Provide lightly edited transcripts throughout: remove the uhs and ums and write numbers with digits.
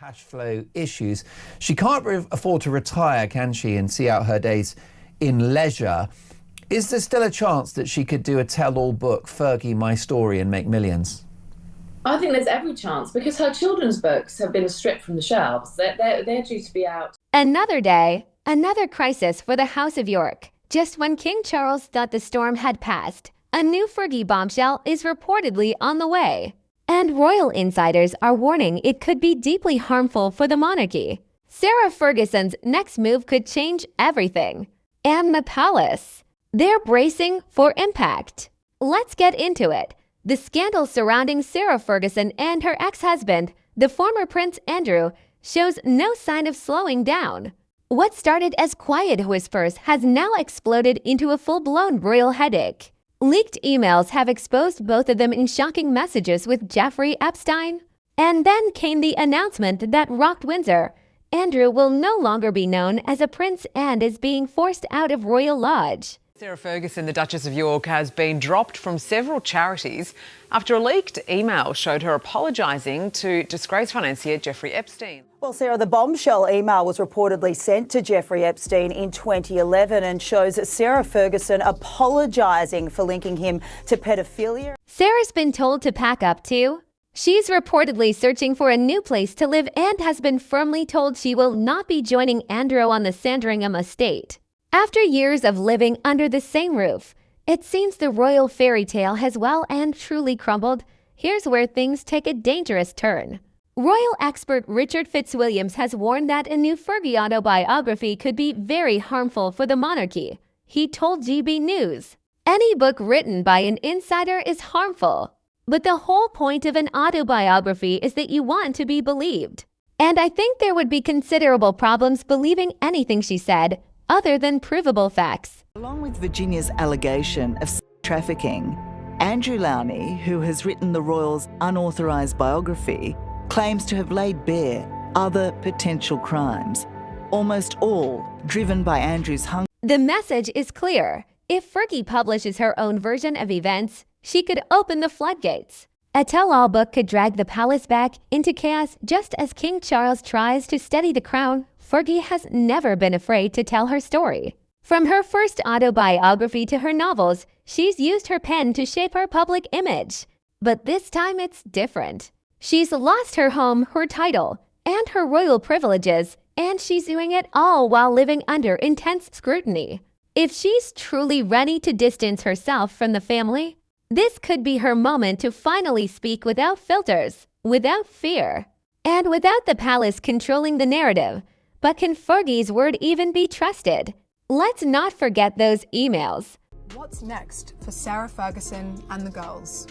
Cash flow issues. She can't afford to retire, can she, and see out her days in leisure. Is there still a chance that she could do a tell-all book, Fergie, My Story, and make millions? I think there's every chance because her children's books have been stripped from the shelves. They're due to be out. Another day, another crisis for the House of York. Just when King Charles thought the storm had passed, a new Fergie bombshell is reportedly on the way. And royal insiders are warning it could be deeply harmful for the monarchy. Sarah Ferguson's next move could change everything. And the palace. They're bracing for impact. Let's get into it. The scandal surrounding Sarah Ferguson and her ex-husband, the former Prince Andrew, shows no sign of slowing down. What started as quiet whispers has now exploded into a full-blown royal headache. Leaked emails have exposed both of them in shocking messages with Jeffrey Epstein. And then came the announcement that rocked Windsor. Andrew will no longer be known as a prince and is being forced out of Royal Lodge. Sarah Ferguson, the Duchess of York, has been dropped from several charities after a leaked email showed her apologising to disgraced financier Jeffrey Epstein. Well, Sarah, the bombshell email was reportedly sent to Jeffrey Epstein in 2011 and shows Sarah Ferguson apologising for linking him to paedophilia. Sarah's been told to pack up too. She's reportedly searching for a new place to live and has been firmly told she will not be joining Andrew on the Sandringham estate. After years of living under the same roof, it seems the royal fairy tale has well and truly crumbled. Here's where things take a dangerous turn. Royal expert Richard Fitzwilliams has warned that a new Fergie autobiography could be very harmful for the monarchy. He told GB News, "Any book written by an insider is harmful. But the whole point of an autobiography is that you want to be believed. And I think there would be considerable problems believing anything she said, other than provable facts." Along with Virginia's allegation of trafficking, Andrew Lowney, who has written the royals' unauthorised biography, claims to have laid bare other potential crimes, almost all driven by Andrew's hunger. The message is clear. If Fergie publishes her own version of events, she could open the floodgates. A tell-all book could drag the palace back into chaos just as King Charles tries to steady the crown. Fergie has never been afraid to tell her story. From her first autobiography to her novels, she's used her pen to shape her public image. But this time it's different. She's lost her home, her title, and her royal privileges, and she's doing it all while living under intense scrutiny. If she's truly ready to distance herself from the family, this could be her moment to finally speak without filters, without fear, and without the palace controlling the narrative. But can Fergie's word even be trusted? Let's not forget those emails. What's next for Sarah Ferguson and the girls?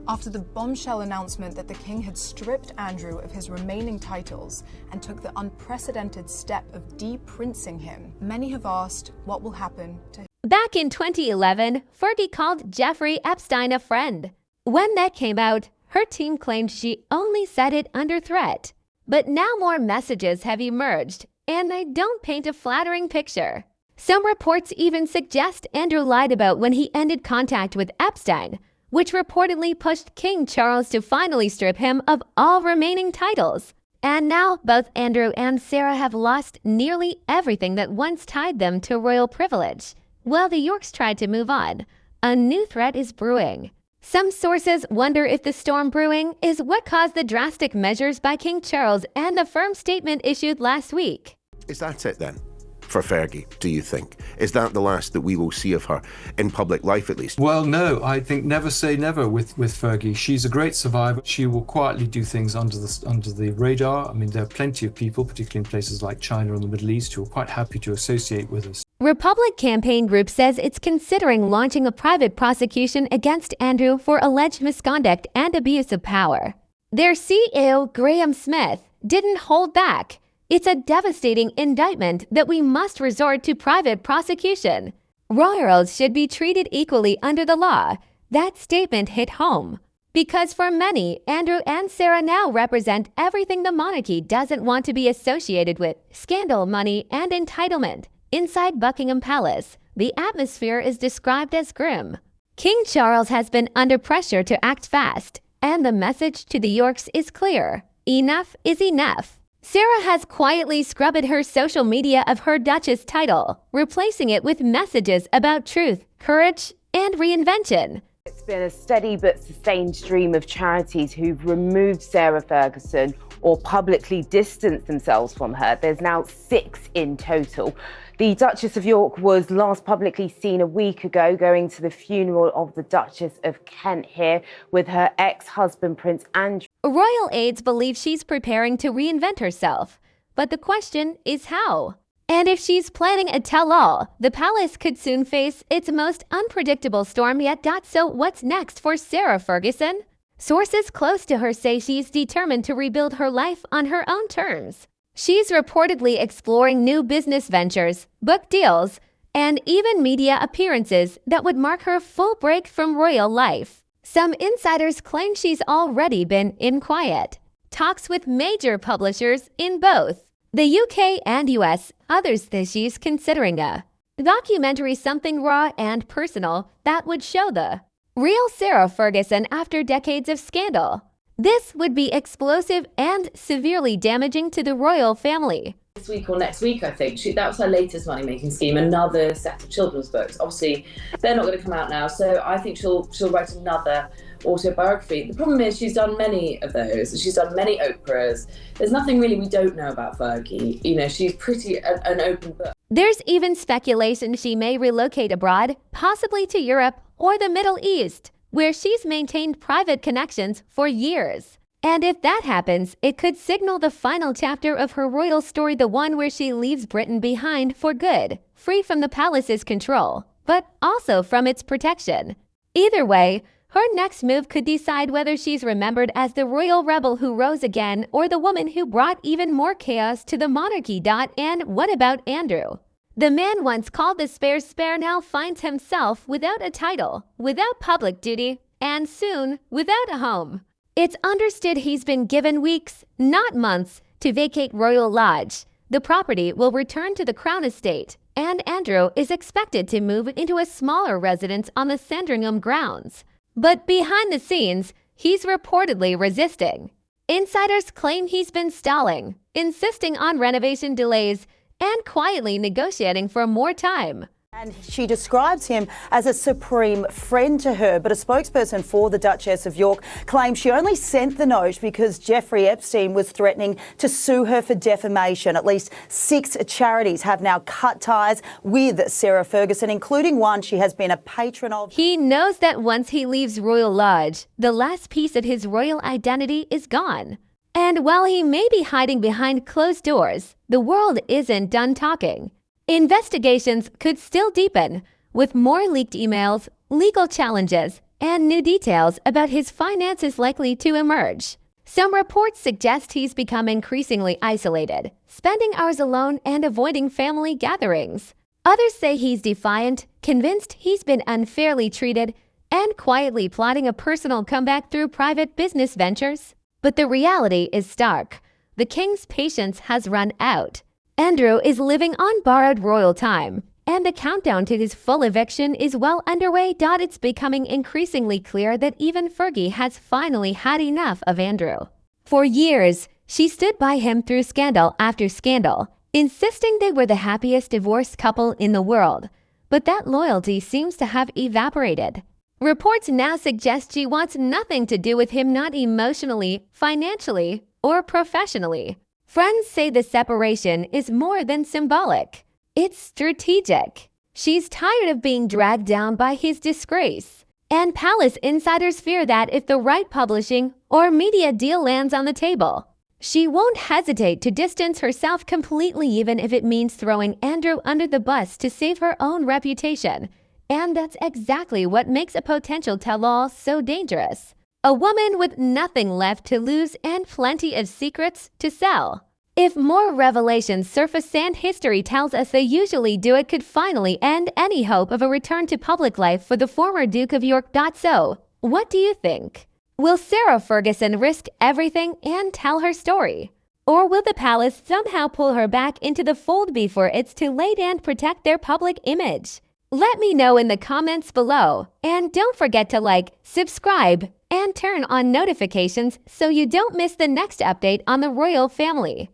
After the bombshell announcement that the king had stripped Andrew of his remaining titles and took the unprecedented step of de-princing him, many have asked what will happen to him. Back in 2011, Fergie called Jeffrey Epstein a friend. When that came out, her team claimed she only said it under threat. But now more messages have emerged, and they don't paint a flattering picture. Some reports even suggest Andrew lied about when he ended contact with Epstein, which reportedly pushed King Charles to finally strip him of all remaining titles. And now both Andrew and Sarah have lost nearly everything that once tied them to royal privilege. While the Yorks tried to move on, a new threat is brewing. Some sources wonder if the storm brewing is what caused the drastic measures by King Charles and the firm statement issued last week. Is that it then? For Fergie, do you think? Is that the last that we will see of her, in public life at least? Well, no, I think never say never with Fergie. She's a great survivor. She will quietly do things under the radar. I mean, there are plenty of people, particularly in places like China and the Middle East, who are quite happy to associate with us. Republic Campaign Group says it's considering launching a private prosecution against Andrew for alleged misconduct and abuse of power. Their CEO, Graham Smith, didn't hold back. It's a devastating indictment that we must resort to private prosecution. Royals should be treated equally under the law. That statement hit home. Because for many, Andrew and Sarah now represent everything the monarchy doesn't want to be associated with: scandal, money, and entitlement. Inside Buckingham Palace, the atmosphere is described as grim. King Charles has been under pressure to act fast, and the message to the Yorks is clear. enough is enough. Sarah has quietly scrubbed her social media of her Duchess title, replacing it with messages about truth, courage, and reinvention. It's been a steady but sustained stream of charities who've removed Sarah Ferguson or publicly distanced themselves from her. There's now 6 in total. The Duchess of York was last publicly seen a week ago going to the funeral of the Duchess of Kent here with her ex-husband Prince Andrew. Royal aides believe she's preparing to reinvent herself, but the question is how? And if she's planning a tell-all, the palace could soon face its most unpredictable storm yet. So what's next for Sarah Ferguson? Sources close to her say she's determined to rebuild her life on her own terms. She's reportedly exploring new business ventures, book deals, and even media appearances that would mark her full break from royal life. Some insiders claim she's already been in quiet talks with major publishers in both the UK and US. Others say she's considering a documentary, something raw and personal that would show the real Sarah Ferguson after decades of scandal. This would be explosive and severely damaging to the royal family. This week or next week, I think. That was her latest money-making scheme, another set of children's books. Obviously, they're not going to come out now, so I think she'll write another autobiography. The problem is she's done many of those. She's done many Oprahs. There's nothing really we don't know about Fergie. You know, she's pretty an open book. There's even speculation she may relocate abroad, possibly to Europe or the Middle East, where she's maintained private connections for years. And if that happens, it could signal the final chapter of her royal story, the one where she leaves Britain behind for good, free from the palace's control, but also from its protection. Either way, her next move could decide whether she's remembered as the royal rebel who rose again or the woman who brought even more chaos to the monarchy. And what about Andrew? The man once called the spare now finds himself without a title, without public duty, and soon without a home. It's understood he's been given weeks, not months, to vacate Royal Lodge. The property will return to the Crown Estate, and Andrew is expected to move into a smaller residence on the Sandringham grounds. But behind the scenes, he's reportedly resisting. Insiders claim he's been stalling, insisting on renovation delays, and quietly negotiating for more time. And she describes him as a supreme friend to her, but a spokesperson for the Duchess of York claims she only sent the note because Jeffrey Epstein was threatening to sue her for defamation. At least 6 charities have now cut ties with Sarah Ferguson, including one she has been a patron of. He knows that once he leaves Royal Lodge, the last piece of his royal identity is gone. And while he may be hiding behind closed doors, the world isn't done talking. Investigations could still deepen, with more leaked emails, legal challenges, and new details about his finances likely to emerge. Some reports suggest he's become increasingly isolated, spending hours alone and avoiding family gatherings. Others say he's defiant, convinced he's been unfairly treated, and quietly plotting a personal comeback through private business ventures. But the reality is stark. The king's patience has run out. Andrew is living on borrowed royal time, and the countdown to his full eviction is well underway. It's becoming increasingly clear that even Fergie has finally had enough of Andrew. For years, she stood by him through scandal after scandal, insisting they were the happiest divorced couple in the world. But that loyalty seems to have evaporated. Reports now suggest she wants nothing to do with him, not emotionally, financially, or professionally. Friends say the separation is more than symbolic. It's strategic. She's tired of being dragged down by his disgrace. And palace insiders fear that if the right publishing or media deal lands on the table, she won't hesitate to distance herself completely, even if it means throwing Andrew under the bus to save her own reputation. And that's exactly what makes a potential tell-all so dangerous. A woman with nothing left to lose and plenty of secrets to sell. If more revelations surface, and history tells us they usually do, it could finally end any hope of a return to public life for the former Duke of York. So, what do you think? Will Sarah Ferguson risk everything and tell her story? Or will the palace somehow pull her back into the fold before it's too late and protect their public image? Let me know in the comments below. And don't forget to like, subscribe, and turn on notifications so you don't miss the next update on the royal family.